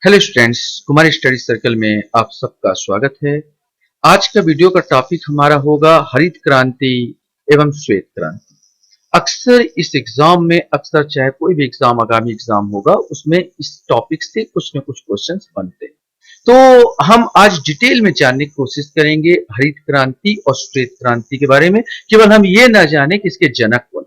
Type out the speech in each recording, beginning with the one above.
Hello students, Kumar study circle में आप सबका स्वागत है। आज का वीडियो का टॉपिक हमारा होगा हरित क्रांति एवं श्वेत क्रांति। अक्सर इस एग्जाम में चाहे कोई भी एग्जाम आगामी एग्जाम होगा उसमें इस टॉपिक से कुछ न कुछ क्वेश्चंस बनते हैं। तो हम आज डिटेल में जानने की कोशिश करेंगे हरित क्रांति और श्वेत क्रांति के बारे में। केवल हम ये ना जाने कि इसके जनक कौन।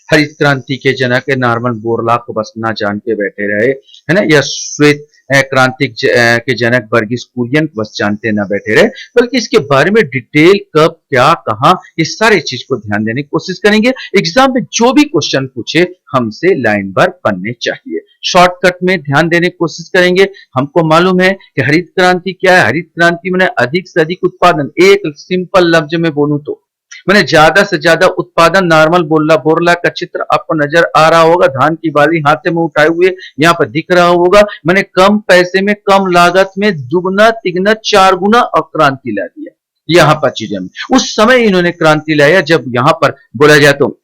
हरित क्रांति के जनक नॉर्मन बोरलॉग को बस ना जान के बैठे रहे, है ना, या श्वेत क्रांति के जनक वर्गीस कुरियन को बस जानते ना बैठे रहे, बल्कि इसके बारे में डिटेल कब क्या कहां इस सारे चीज को ध्यान देने की कोशिश करेंगे। एग्जाम में जो भी क्वेश्चन पूछे हमसे लाइन बार बनने चाहिए। शॉर्टकट में ध्यान देने की कोशिश करेंगे। हमको मालूम है कि हरित क्रांति क्या है। हरित क्रांति मैंने अधिक से अधिक उत्पादन, एक सिंपल लफ्ज में बोलूं तो मैंने ज्यादा से ज्यादा उत्पादन। नॉर्मल बोरला का चित्र आपको नजर आ रहा होगा, धान की बाली हाथ में उठाए हुए यहाँ पर दिख रहा होगा। मैंने कम पैसे में कम लागत में दुगना तिगना चार गुना और क्रांति ला दिया यहाँ पर चीजें में। उस समय इन्होंने क्रांति लाया जब यहाँ पर बोला जाए तो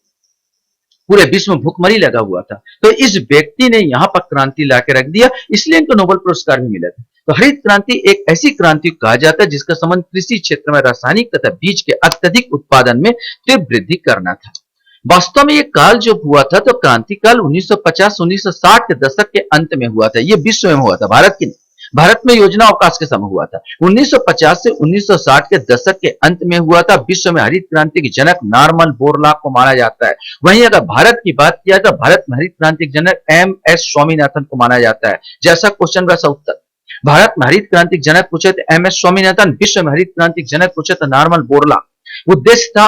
पूरे विश्व में भूखमरी लगा हुआ था, तो इस व्यक्ति ने यहाँ पर क्रांति ला के रख दिया, इसलिए इनको नोबेल पुरस्कार भी मिला था। तो हरित क्रांति एक ऐसी क्रांति कहा जाता है जिसका संबंध कृषि क्षेत्र में रासायनिक तथा बीज के अत्यधिक उत्पादन में तीव्र वृद्धि करना था। वास्तव में ये काल जो हुआ था तो क्रांति काल 1950-1960 के दशक के अंत में हुआ था। ये विश्व में हुआ था, भारत की नहीं। भारत में योजना अवकाश के समय हुआ था। 1950 से 1960 के दशक के अंत में हुआ था। विश्व में हरित क्रांति के जनक नॉर्मन बोरलॉग को माना जाता है। वहीं अगर भारत की बात किया तो भारत में हरित क्रांति के जनक एम.एस. स्वामीनाथन को माना जाता है। जैसा क्वेश्चन वैसा उत्तर। भारत में हरित क्रांति जनक पूछे तो एम.एस. स्वामीनाथन, विश्व में हरित क्रांति जनक पूछे तो नॉर्मन बोरलॉग। उद्देश्य था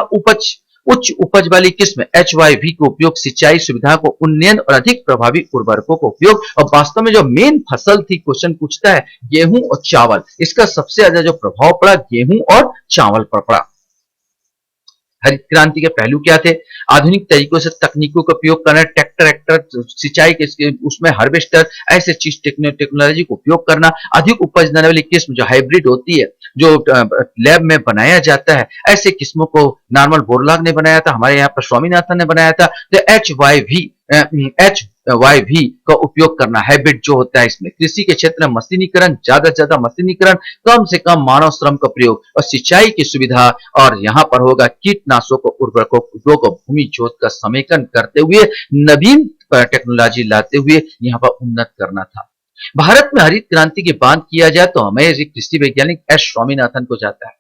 उच्च उपज वाली किस्म HYV के उपयोग, सिंचाई सुविधा को उन्नयन और अधिक प्रभावी उर्वरकों को उपयोग। और वास्तव में जो मेन फसल थी, क्वेश्चन पूछता है गेहूं और चावल, इसका सबसे ज्यादा जो प्रभाव पड़ा गेहूं और चावल पर पड़ा। हरित क्रांति के पहलू क्या थे? आधुनिक तरीकों से तकनीकों का उपयोग करना, ट्रैक्टर सिंचाई के उसमें हार्वेस्टर, ऐसे चीज टेक्नोलॉजी का उपयोग करना, अधिक उपज देने वाली किस्म जो हाइब्रिड होती है, जो लैब में बनाया जाता है, ऐसे किस्मों को नॉर्मन बोरलॉग ने बनाया था, हमारे यहाँ पर स्वामीनाथन ने बनाया था। तो HYV का उपयोग करना, हाइब्रिड जो होता है, इसमें कृषि के क्षेत्र में मशीनीकरण, ज्यादा से ज्यादा मशीनीकरण, कम से कम मानव श्रम का प्रयोग और सिंचाई की सुविधा। और यहाँ पर होगा कीटनाशकों उर्वरकों उपयोग और भूमि जोत का समेकन करते हुए नवीन टेक्नोलॉजी लाते हुए यहाँ पर उन्नत करना था। भारत में हरित क्रांति की बात किया जाए तो हमें कृषि वैज्ञानिक एस स्वामीनाथन को जाता है।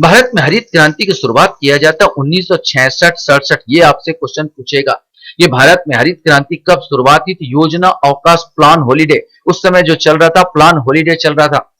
भारत में हरित क्रांति की शुरुआत किया जाता है 1966-67। ये आपसे क्वेश्चन पूछेगा, ये भारत में हरित क्रांति कब शुरुआत हुई थी? योजना अवकाश प्लान हॉलीडे, उस समय जो चल रहा था प्लान हॉलीडे चल रहा था,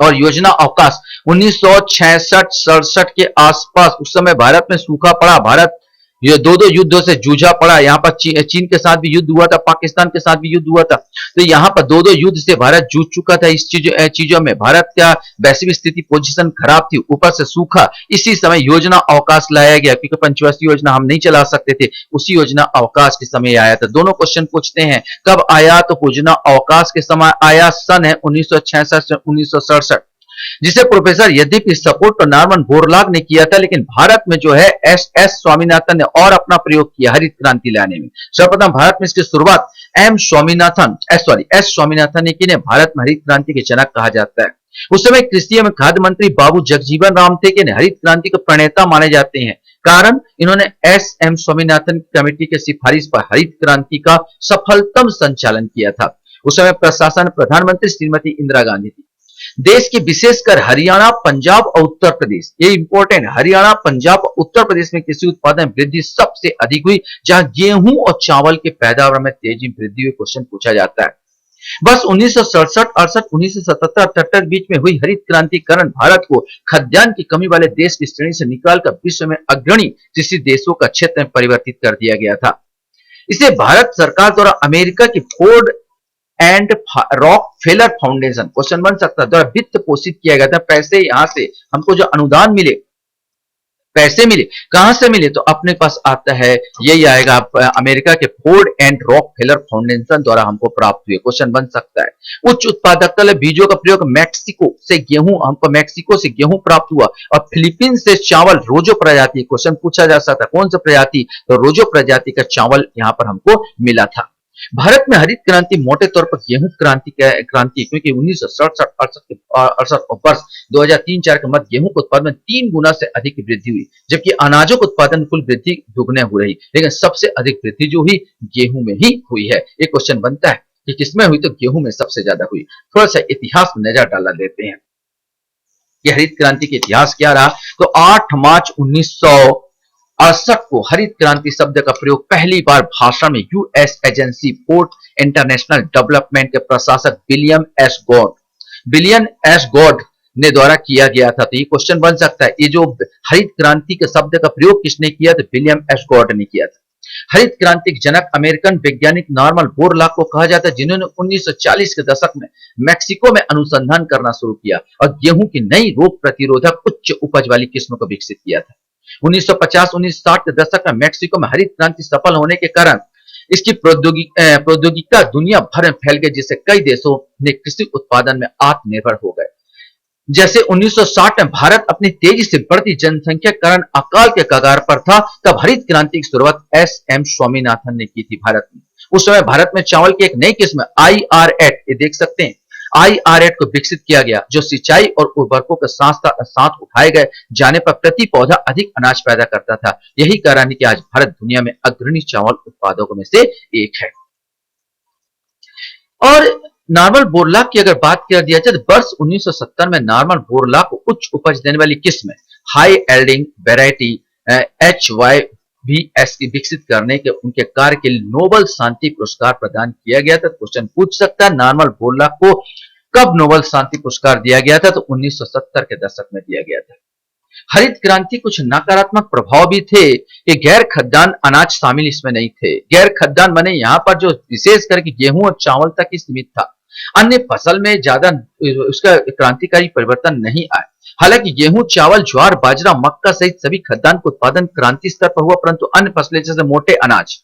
और योजना अवकाश 1966-67 के आसपास। उस समय भारत में सूखा पड़ा, भारत ये दो युद्धों से जूझा पड़ा। यहाँ पर चीन के साथ भी युद्ध हुआ था, पाकिस्तान के साथ भी युद्ध हुआ था। तो यहाँ पर दो युद्ध से भारत जूझ चुका था। इस चीजों में भारत का वैश्विक स्थिति पोजीशन खराब थी, ऊपर से सूखा। इसी समय योजना अवकाश लाया गया, क्योंकि पंचवर्षीय योजना हम नहीं चला सकते थे, उसी योजना अवकाश के समय आया था। दोनों क्वेश्चन पूछते हैं कब आया, तो योजना अवकाश के समय आया। सन है 1966 से 1967, जिसे प्रोफेसर यद्यपि सपोर्ट तो नॉर्मन बोरलॉग ने किया था, लेकिन भारत में जो है एस स्वामीनाथन ने और अपना प्रयोग किया हरित क्रांति लाने में। सर्वप्रथम भारत में इसकी शुरुआत एस स्वामीनाथन ने की, ने भारत में हरित क्रांति के जनक कहा जाता है। उस समय कृषि एवं खाद्य मंत्री बाबू जगजीवन राम थे, कि हरित क्रांति के प्रणेता माने जाते हैं। कारण इन्होंने एस.एम. स्वामीनाथन कमेटी के सिफारिश पर हरित क्रांति का सफलतम संचालन किया था। उस समय प्रशासन प्रधानमंत्री श्रीमती इंदिरा गांधी थी। देश के विशेषकर हरियाणा, पंजाब और उत्तर प्रदेश, ये इंपॉर्टेंट, हरियाणा, पंजाब और उत्तर प्रदेश में कृषि उत्पादन वृद्धि सबसे अधिक हुई, जहां गेहूं और चावल के पैदावार में तेजी वृद्धि हुई। क्वेश्चन पूछा जाता है। बस 1967-68, 1977-78 बीच में हुई हरित क्रांति कारण भारत को खाद्यान्न की कमी वाले देश की श्रेणी से निकालकर विश्व में अग्रणी कृषि देशों का क्षेत्र में परिवर्तित कर दिया गया था। इसे भारत सरकार द्वारा अमेरिका की Ford and Rockefeller foundation, question बन सकता है, द्वारा वित्त पोषित किया गया था। पैसे यहां से हमको जो अनुदान मिले, पैसे मिले, कहां से मिले? तो अपने पास आता है, यही आएगा अमेरिका के फोर्ड एंड रॉकफेलर फाउंडेशन द्वारा हमको प्राप्त हुए। क्वेश्चन बन सकता है। उच्च उत्पादकता वाले बीजों का प्रयोग, मैक्सिको से गेहूं प्राप्त हुआ, और फिलीपींस से चावल रोजो प्रजाति। क्वेश्चन पूछा जा सकता है कौन सा प्रजाति? तो रोजो प्रजाति का चावल यहां पर हमको मिला था। भारत में हरित क्रांति मोटे तौर पर गेहूं क्रांति क्योंकि 1967-68 और वर्ष 2003-4 के मध्य गेहूं के उत्पादन में 3 गुना से अधिक की वृद्धि हुई, जबकि अनाजों के उत्पादन में कुल वृद्धि दुगने हो रही, लेकिन सबसे अधिक वृद्धि जो हुई गेहूं में ही हुई है। एक क्वेश्चन बनता है कि किसमें हुई, तो गेहूं में सबसे ज्यादा हुई। थोड़ा सा इतिहास में नजर डाला देते हैं कि हरित क्रांति का इतिहास क्या रहा। तो 8 मार्च 1968 को हरित क्रांति शब्द का प्रयोग पहली बार भाषण में US agency for international development के प्रशासक विलियम एस गॉड ने द्वारा किया गया था। तो ये क्वेश्चन बन सकता है, ये जो हरित क्रांति के शब्द का प्रयोग किसने किया, तो विलियम एस गॉड ने किया था। हरित क्रांति के जनक अमेरिकन वैज्ञानिक नॉर्मन बोरलॉग को कहा जाता है, जिन्होंने 1940 के दशक में मैक्सिको में अनुसंधान करना शुरू किया और गेहूं की नई रोग प्रतिरोधक उच्च उपज वाली किस्मों को विकसित किया था। 1950-1960 के दशक में मैक्सिको में हरित क्रांति सफल होने के कारण इसकी प्रौद्योगिकी दुनिया भर में फैल गई, जिससे कई देशों ने कृषि उत्पादन में आत्मनिर्भर हो गए। जैसे 1960 में भारत अपनी तेजी से बढ़ती जनसंख्या के कारण अकाल के कगार पर था, तब हरित क्रांति की शुरुआत एस.एम. स्वामीनाथन ने की थी भारत में। उस समय भारत में चावल की एक नई किस्म IR8, ये देख सकते हैं, IR8 को विकसित किया गया, जो सिंचाई और उर्वरकों के साथ उठाए गए जाने पर प्रति पौधा अधिक अनाज पैदा करता था। यही कारण है कि आज भारत दुनिया में अग्रणी चावल उत्पादकों में से एक है। और नॉर्मन बोरलॉग की अगर बात कर दिया जाए, तो वर्ष 1970 में नॉर्मन बोरलॉग को उच्च उपज देने वाली किस्म हाई एल्डिंग वैरायटी HYVS की विकसित करने के उनके कार्य के लिए नोबेल शांति पुरस्कार प्रदान किया गया था। क्वेश्चन पूछ सकता है, नॉर्मन बोरलॉग को कब नोबेल शांति पुरस्कार दिया गया था, तो 1970 के दशक में दिया गया था। हरित क्रांति कुछ नकारात्मक प्रभाव भी थे कि गैर खाद्यान्न अनाज शामिल इसमें नहीं थे। गैर खाद्यान्न माने यहाँ पर जो विशेष करके गेहूं और चावल तक ही सीमित था, अन्य फसल में ज्यादा उसका क्रांतिकारी परिवर्तन नहीं आया। हालांकि गेहूं, चावल, ज्वार, बाजरा, मक्का सहित सभी खाद्यान्न का उत्पादन क्रांति स्तर पर हुआ, परंतु अन्य फसलें जैसे मोटे अनाज,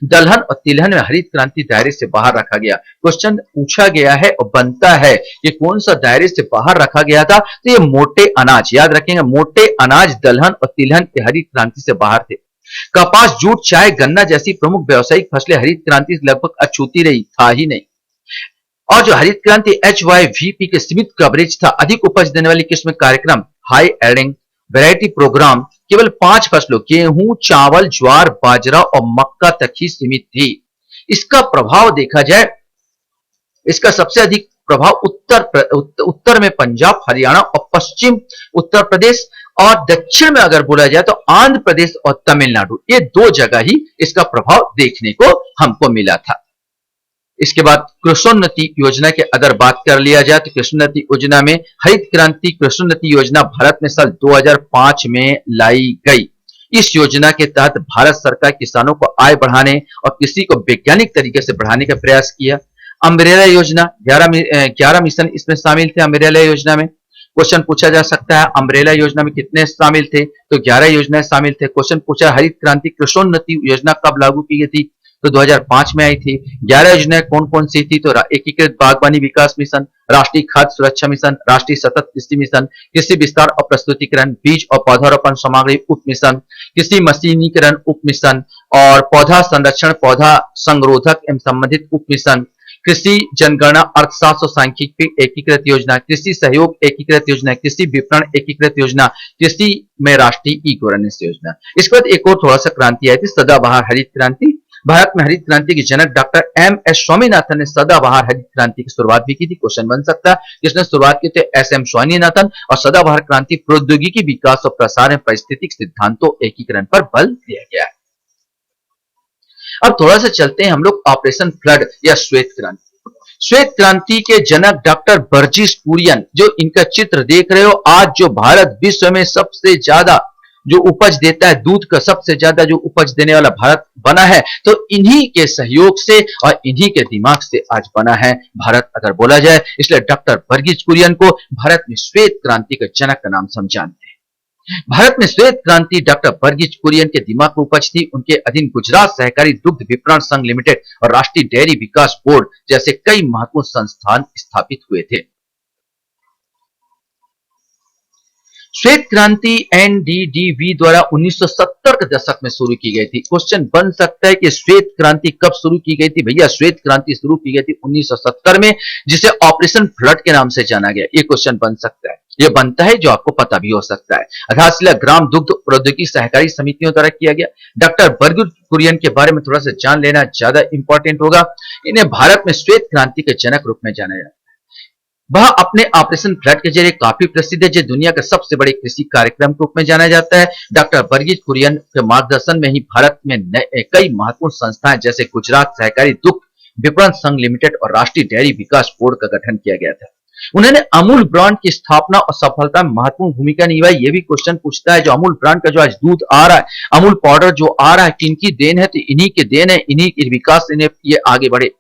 दलहन और तिलहन में हरित क्रांति दायरे से बाहर रखा गया। क्वेश्चन पूछा गया है और बनता है कि कौन सा दायरे से बाहर रखा गया था, तो ये मोटे अनाज, याद रखेंगे, मोटे अनाज, दलहन और तिलहन के हरित क्रांति से बाहर थे। कपास, जूट, चाय, गन्ना जैसी प्रमुख व्यावसायिक फसलें हरित क्रांति से लगभग अछूती रही, था ही नहीं। और जो हरित क्रांति HYVP के सीमित कवरेज था, अधिक उपज देने वाली किस्म कार्यक्रम हाई एल्डिंग वैरायटी प्रोग्राम केवल 5 फसलों गेहूं, चावल, ज्वार, बाजरा और मक्का तक ही सीमित थी। इसका प्रभाव देखा जाए, इसका सबसे अधिक प्रभाव उत्तर में पंजाब, हरियाणा और पश्चिम उत्तर प्रदेश और दक्षिण में अगर बोला जाए तो आंध्र प्रदेश और तमिलनाडु, ये 2 जगह ही इसका प्रभाव देखने को हमको मिला था। इसके बाद कृषोन्नति योजना के अगर बात कर लिया जाए, तो कृषोन्नति योजना में हरित क्रांति कृषोन्नति योजना भारत में साल 2005 में लाई गई। इस योजना के तहत भारत सरकार किसानों को आय बढ़ाने और कृषि को वैज्ञानिक तरीके से बढ़ाने का प्रयास किया। अम्ब्रेला योजना 11 मिशन इसमें शामिल थे। अम्ब्रेला योजना में क्वेश्चन पूछा जा सकता है, अम्ब्रेला योजना में कितने शामिल थे, तो 11 योजनाएं शामिल थे। क्वेश्चन पूछा, हरित क्रांति कृषोन्नति योजना कब लागू की गई थी, तो 2005 में आई थी। 11 योजनाएं कौन कौन सी थी, तो एकीकृत बागवानी विकास मिशन, राष्ट्रीय खाद्य सुरक्षा मिशन, राष्ट्रीय सतत कृषि मिशन, कृषि विस्तार और प्रस्तुतिकरण, बीज और पौधारोपण सामग्री उप मिशन, कृषि मशीनीकरण उप मिशन और पौधा संरक्षण, पौधा संरोधक एवं संबंधित उप मिशन, कृषि जनगणना अर्थशास्त्र और सांख्यिकी एकीकृत योजना, कृषि सहयोग एकीकृत योजना, कृषि विपणन एकीकृत योजना, कृषि में राष्ट्रीय ई गवर्नेंस योजना। इसके बाद एक और थोड़ा सा क्रांति आई थी, सदाबहार हरित क्रांति। भारत में हरित क्रांति के जनक डॉक्टर M.S. स्वामीनाथन ने सदाबहार हरित क्रांति की शुरुआत भी की थी। क्वेश्चन बन सकता है, जिसने शुरुआत की थी S.M. स्वामीनाथन। और सदाबहार क्रांति प्रौद्योगिकी विकास और प्रसार में पारिस्थितिक सिद्धांतों एकीकरण पर बल दिया गया है। अब थोड़ा सा चलते हैं हम लोग ऑपरेशन फ्लड या श्वेत क्रांति। श्वेत क्रांति के जनक डॉक्टर वर्गीस कुरियन, जो इनका चित्र देख रहे हो, आज जो भारत विश्व में सबसे ज्यादा जो उपज देता है, दूध का सबसे ज्यादा जो उपज देने वाला भारत बना है, तो इन्हीं के सहयोग से और इन्हीं के दिमाग से आज बना है भारत अगर बोला जाए। इसलिए डॉक्टर वर्गीस कुरियन को भारत में श्वेत क्रांति का जनक का नाम हम जानते हैं। भारत में श्वेत क्रांति डॉक्टर वर्गीस कुरियन के दिमाग में उपज थी। उनके अधीन गुजरात सहकारी दुग्ध विपणन संघ लिमिटेड और राष्ट्रीय डेयरी विकास बोर्ड जैसे कई महत्वपूर्ण संस्थान स्थापित हुए थे। श्वेत क्रांति NDDB द्वारा 1970 1970 के दशक में शुरू की गई थी। क्वेश्चन बन सकता है कि श्वेत क्रांति कब शुरू की गई थी? भैया श्वेत क्रांति शुरू की गई थी 1970 में, जिसे ऑपरेशन फ्लड के नाम से जाना गया। ये क्वेश्चन बन सकता है, ये बनता है जो आपको पता भी हो सकता है। आधारशिला ग्राम दुग्ध प्रौद्योगिकी सहकारी समितियों द्वारा किया गया। डॉक्टर बरगुड कुरियन के बारे में थोड़ा सा जान लेना ज्यादा इंपॉर्टेंट होगा। इन्हें भारत में श्वेत क्रांति के जनक रूप में जाना जाता है। वह अपने ऑपरेशन फ्लड के जरिए काफी प्रसिद्ध है, जो दुनिया के सबसे बड़े कृषि कार्यक्रम के रूप में जाना जाता है। डॉक्टर बरगीज कुरियन के मार्गदर्शन में ही भारत में कई महत्वपूर्ण संस्थाएं जैसे गुजरात सहकारी दुग्ध विपणन संघ लिमिटेड और राष्ट्रीय डेयरी विकास बोर्ड का गठन किया गया था। उन्होंने अमूल ब्रांड की स्थापना और सफलता में महत्वपूर्ण भूमिका निभाई। ये भी क्वेश्चन पूछता है, जो अमूल ब्रांड का जो आज दूध आ रहा है, अमूल पाउडर जो आ रहा है, किनकी देन है? तो इन्हीं की देन है, इन्हीं के विकास से ये आगे बढ़े।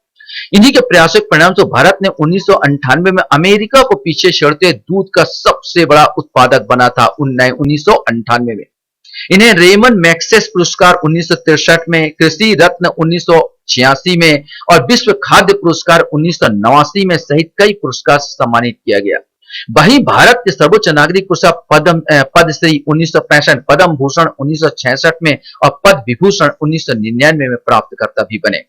इन्हीं के प्रयासों के परिणाम से भारत ने 1998 में अमेरिका को पीछे छोड़ते दूध का सबसे बड़ा उत्पादक बना था 1998 में। इन्हें रेमन मैक्सेस पुरस्कार 1963 में, कृषि रत्न 1986 में और विश्व खाद्य पुरस्कार 1989 में सहित कई पुरस्कार से सम्मानित किया गया। वहीं भारत के सर्वोच्च नागरिक पुरस्कार पद्मश्री 1965, पद्म भूषण 1966 में और पद्म विभूषण 1999 में प्राप्तकर्ता भी बने।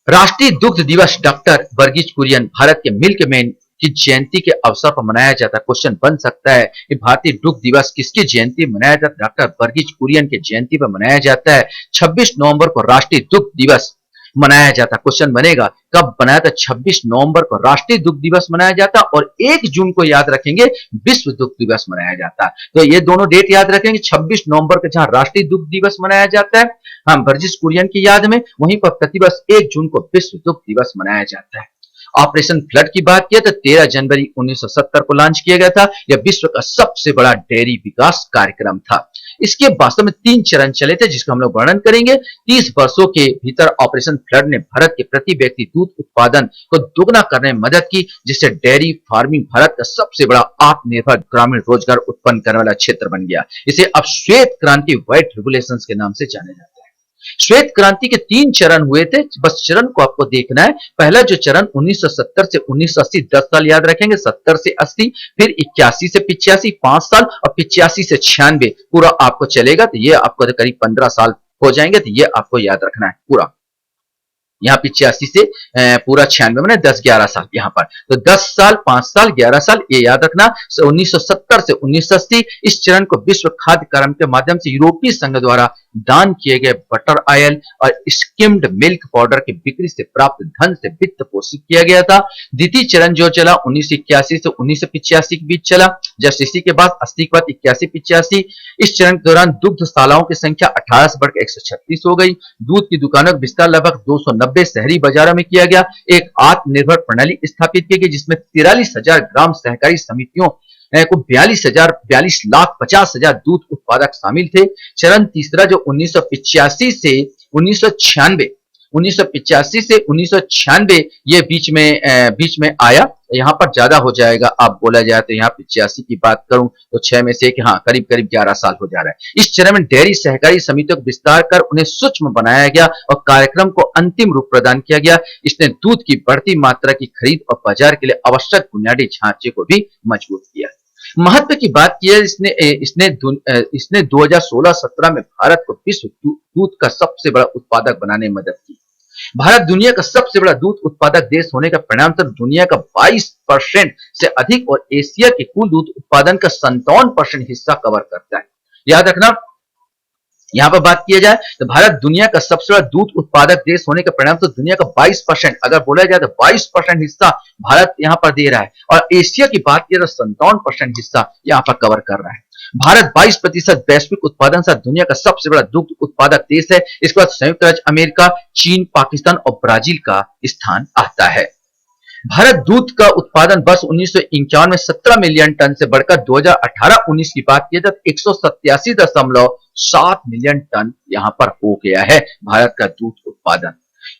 राष्ट्रीय दुग्ध दिवस डॉक्टर बरगीज कुरियन भारत के मिल्कमैन की जयंती के अवसर पर मनाया जाता है। क्वेश्चन बन सकता है कि भारतीय दुग्ध दिवस किसकी जयंती मनाया जाता है? डॉक्टर बरगीज कुरियन की जयंती पर मनाया जाता है। 26 नवंबर को राष्ट्रीय दुग्ध दिवस मनाया जाता है। क्वेश्चन बनेगा कब बनाया था? 26 नवंबर को राष्ट्रीय दुग्ध दिवस मनाया जाता है और 1 जून को याद रखेंगे विश्व दुग्ध दिवस मनाया जाता है। तो ये दोनों डेट याद रखेंगे। 26 नवंबर को जहां राष्ट्रीय दुग्ध दिवस मनाया जाता है बरगीज कुरियन की याद में, वहीं पर प्रतिवर्ष 1 जून को विश्व दुग्ध दिवस मनाया जाता है। ऑपरेशन फ्लड की बात किया तो 13 जनवरी 1970 को लॉन्च किया गया था। यह विश्व का सबसे बड़ा डेयरी विकास कार्यक्रम था। इसके वास्तव में 3 चरण चले थे, जिसका हम लोग वर्णन करेंगे। 30 वर्षों के भीतर ऑपरेशन फ्लड ने भारत के प्रति व्यक्ति दूध उत्पादन को दोगुना करने में मदद की, जिससे डेयरी फार्मिंग भारत का सबसे बड़ा आत्मनिर्भर ग्रामीण रोजगार उत्पन्न करने वाला क्षेत्र बन गया। इसे अब श्वेत क्रांति व्हाइट रेवोल्यूशन के नाम से जाना जाता है। श्वेत क्रांति के 3 चरण हुए थे, बस चरण को आपको देखना है। पहला जो चरण 1970 से 1980, 10 साल याद रखेंगे, 70 से 80, फिर 81 से 85, 5 साल, और 85 से 96 पूरा आपको चलेगा। तो ये आपको करीब 15 साल हो जाएंगे। तो ये आपको याद रखना है पूरा। यहाँ 85 से पूरा 96 में 10-11 साल यहाँ पर। तो 10 साल, 5 साल, 11 साल, ये याद रखना। 1970 से 1980 इस चरण को विश्व खाद्य कार्यक्रम के माध्यम से यूरोपीय संघ द्वारा दान किए गए बटर ऑयल और स्किम्ड मिल्क पाउडर की बिक्री से प्राप्त धन से वित्त पोषित किया गया था। द्वितीय चरण जो चला 1981 से 1985 के बीच चला। जस्ट इसी के बाद 80 के बाद 81-85। इस चरण के दौरान दुग्धशालाओं की संख्या 18 से बढ़कर 136 हो गई। दूध की दुकानों का विस्तार लगभग 290 शहरी बाजारों में किया गया। एक आत्मनिर्भर प्रणाली स्थापित की गई, जिसमें 43,000 ग्राम सहकारी समितियों को 42,50,000 दूध उत्पादक शामिल थे। चरण तीसरा जो 1985 से 1996 ये बीच में आया। यहाँ पर ज्यादा हो जाएगा, आप बोला जाए तो यहाँ 85 की बात करूं तो 6 में से हाँ करीब 11 साल हो जा रहा है। इस चरण में डेयरी सहकारी समितियों को विस्तार कर उन्हें सूक्ष्म बनाया गया और कार्यक्रम को अंतिम रूप प्रदान किया गया। इसने दूध की बढ़ती मात्रा की खरीद और बाजार के लिए आवश्यक बुनियादी ढांचे को भी मजबूत किया। महत्व की बात की है, इसने 2016-17 में भारत को विश्व दूध का सबसे बड़ा उत्पादक बनाने में मदद की। भारत दुनिया का सबसे बड़ा दूध उत्पादक देश होने का परिणाम दुनिया का 22% से अधिक और एशिया के कुल दूध उत्पादन का 57% हिस्सा कवर करता है। याद रखना, यहाँ पर बात किया जाए तो भारत दुनिया का सबसे बड़ा दूध उत्पादक देश होने का परिणाम तो दुनिया का 22%, अगर बोला जाए तो 22% हिस्सा भारत यहाँ पर दे रहा है, और एशिया की बात किया तो 57% हिस्सा यहाँ पर कवर कर रहा है। भारत 22% वैश्विक उत्पादन से दुनिया का सबसे बड़ा दुग्ध उत्पादक देश है। इसके बाद संयुक्त राज्य अमेरिका, चीन, पाकिस्तान और ब्राजील का स्थान आता है। भारत दूध का उत्पादन वर्ष 1951 में 17 मिलियन टन से बढ़कर 2018-19 की बात की जाए 187.7 मिलियन टन यहां पर हो गया है भारत का दूध उत्पादन।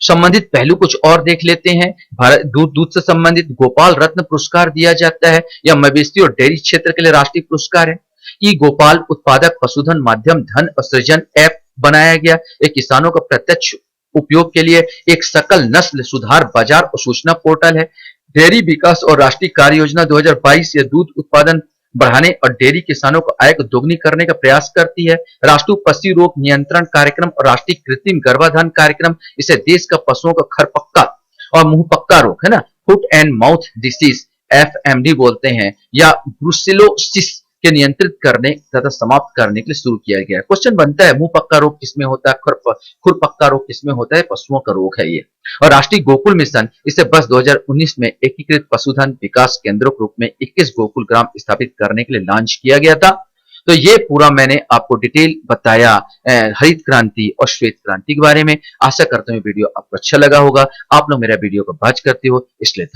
संबंधित पहलू कुछ और देख लेते हैं। भारत दूध से संबंधित गोपाल रत्न पुरस्कार दिया जाता है, यह मवेशी और डेयरी क्षेत्र के लिए राष्ट्रीय पुरस्कार है। ई गोपाल उत्पादक पशुधन माध्यम धन और सृजन ऐप बनाया गया। एक किसानों का प्रत्यक्ष उपयोग के लिए एक सकल नस्ल सुधार बाजार और सूचना पोर्टल है। डेयरी विकास और राष्ट्रीय कार्य योजना 2022 यह दूध उत्पादन बढ़ाने और डेयरी किसानों को आय को दोगुनी करने का प्रयास करती है। राष्ट्रीय पशु रोग नियंत्रण कार्यक्रम और राष्ट्रीय कृत्रिम गर्भाधान कार्यक्रम इसे देश का पशुओं का खरपक्का और मुंहपक्का रोग है ना, foot and mouth disease FMD बोलते हैं, या ब्रुसेलोसिस के नियंत्रित करने तथा समाप्त करने के लिए शुरू किया गया है। क्वेश्चन बनता है मुंह पक्का रोग किसमें होता है, खुर पक्का रोग किसमें होता है? पशुओं का रोग है ये। और राष्ट्रीय गोकुल मिशन इसे वर्ष 2019 में एकीकृत पशुधन विकास केंद्रों के रूप में 21 गोकुल ग्राम स्थापित करने के लिए लॉन्च किया गया था। तो ये पूरा मैंने आपको डिटेल बताया हरित क्रांति और श्वेत क्रांति के बारे में। आशा करता हूँ वीडियो आपको अच्छा लगा होगा। आप लोग मेरा वीडियो को वॉच करते हो इसलिए